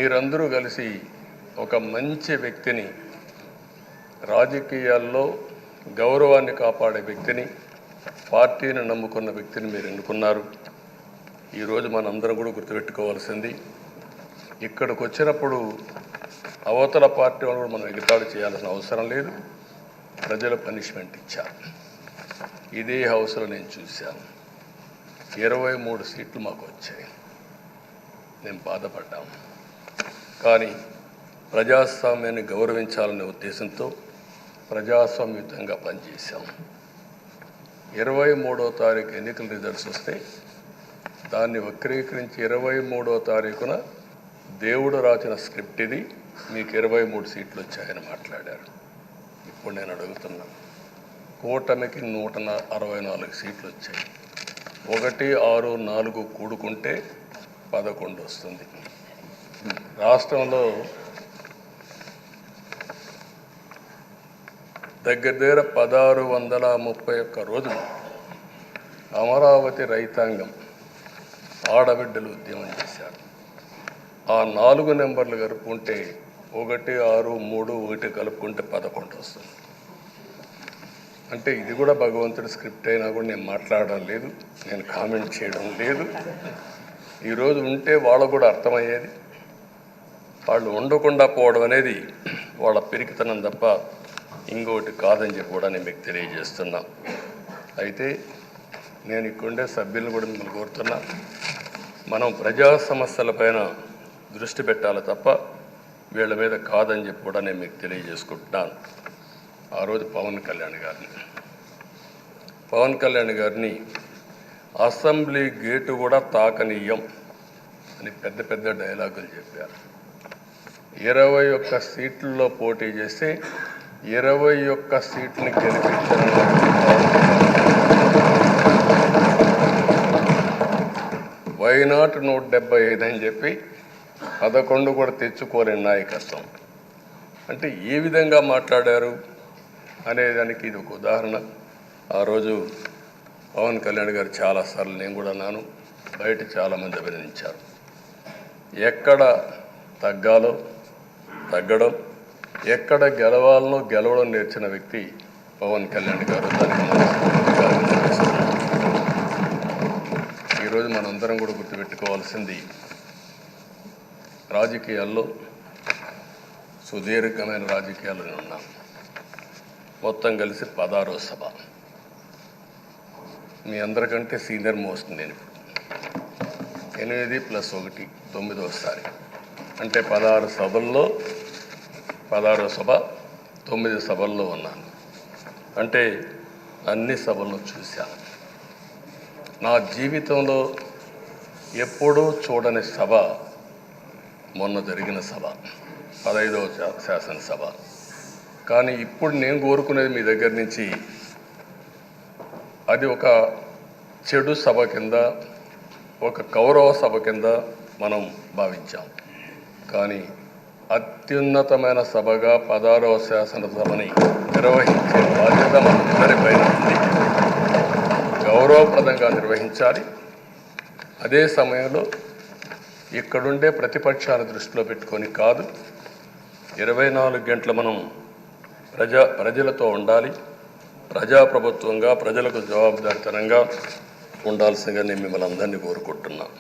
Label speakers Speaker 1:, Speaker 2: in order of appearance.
Speaker 1: మీరందరూ కలిసి ఒక మంచి వ్యక్తిని, రాజకీయాల్లో గౌరవాన్ని కాపాడే వ్యక్తిని, పార్టీని నమ్ముకున్న వ్యక్తిని మీరు ఎన్నుకున్నారు. ఈరోజు మనందరం కూడా గుర్తుపెట్టుకోవాల్సింది, ఇక్కడికి వచ్చినప్పుడు అవతల పార్టీ వాళ్ళు కూడా మనం ఎగతాళి చేయాల్సిన అవసరం లేదు. ప్రజలు పనిష్మెంట్ ఇచ్చారు. ఇదే హౌస్లో నేను చూశాను. 23 సీట్లు మాకు వచ్చాయి. నేను బాధపడ్డాము. కానీ ప్రజాస్వామ్యాన్ని గౌరవించాలనే ఉద్దేశంతో ప్రజాస్వామ్యుతంగా పనిచేశాం. 23వ తారీఖు ఎన్నికల రిజల్ట్స్ వస్తే దాన్ని వక్రీకరించి 23వ తారీఖున దేవుడు రాసిన స్క్రిప్ట్ ఇది, మీకు 23 సీట్లు వచ్చాయని మాట్లాడారు. ఇప్పుడు నేను అడుగుతున్నాను, కూటమికి 164 సీట్లు వచ్చాయి. 1, 6, 4 కూడుకుంటే 11 వస్తుంది. రాష్ట్రంలో దగ్గర 1631 రోజులు అమరావతి రైతాంగం ఆడబిడ్డలు ఉద్యమం చేశారు. ఆ 4 నెంబర్లు కలుపుకుంటే 1, 6, 3, 1 కలుపుకుంటే 11 వస్తుంది. అంటే ఇది కూడా భగవంతుడి స్క్రిప్ట్ అయినా కూడా నేను మాట్లాడడం లేదు, నేను కామెంట్ చేయడం లేదు. ఈరోజు ఉంటే వాళ్ళకు కూడా అర్థమయ్యేది. వాళ్ళు ఉండకుండా పోవడం అనేది వాళ్ళ పిరికితనం తప్ప ఇంకోటి కాదని చెప్పి కూడా నేను మీకు తెలియజేస్తున్నా. అయితే నేను ఇక్కడుండే సభ్యులను కూడా మిమ్మల్ని కోరుతున్నా, మనం ప్రజా సమస్యలపైన దృష్టి పెట్టాలి తప్ప వీళ్ళ మీద కాదని చెప్పి కూడా నేను మీకు తెలియజేసుకుంటున్నాను. ఆ రోజు పవన్ కళ్యాణ్ గారిని అసెంబ్లీ గేటు కూడా తాకనీయం అని పెద్ద పెద్ద డైలాగులు చెప్పారు. 21 సీట్లలో పోటీ చేస్తే 21 సీట్ని గెలిపించారు. వైనాట్ 175 అని చెప్పి 11 కూడా తెచ్చుకోలేని నాయకత్వం. అంటే ఏ విధంగా మాట్లాడారు అనేదానికి ఇది ఒక ఉదాహరణ. ఆ రోజు పవన్ కళ్యాణ్ గారు చాలాసార్లు, నేను కూడా అన్నాను, బయట చాలామంది అభినందించారు. ఎక్కడ తగ్గాలో తగ్గడం, ఎక్కడ గెలవాలనో గెలవడం నేర్చిన వ్యక్తి పవన్ కళ్యాణ్ గారు. ఈరోజు మనందరం కూడా గుర్తుపెట్టుకోవాల్సింది, రాజకీయాల్లో సుదీర్ఘమైన రాజకీయాల్లో ఉన్నాం. మొత్తం కలిసి 16వ సభ. మీ అందరికంటే సీనియర్ మోస్ట్ నేను. 8 + 1 9వసారి, అంటే 16 సభల్లో 16వ సభ 9 సభల్లో ఉన్నాను. అంటే అన్ని సభల్లో చూశాను. నా జీవితంలో ఎప్పుడూ చూడని సభ మొన్న జరిగిన సభ, 15వ శాసనసభ. కానీ ఇప్పుడు నేను కోరుకునేది మీ దగ్గర నుంచి, అది ఒక చెడు సభ కింద, ఒక కౌరవ సభ కింద మనం భావించాం. కానీ అత్యున్నతమైన సభగా 16వ శాసనసభని నిర్వహించే బాధ్యత మనందరిపైన ఉంది. గౌరవప్రదంగా నిర్వహించాలి. అదే సమయంలో ఇక్కడుండే ప్రతిపక్షాన్ని దృష్టిలో పెట్టుకొని కాదు, 24 గంటలు మనం ప్రజలతో ఉండాలి. ప్రజాప్రభుత్వంగా ప్రజలకు జవాబుదారితనంగా ఉండాల్సిందిగా నేను మిమ్మల్ని అందరినీ కోరుకుంటున్నాను.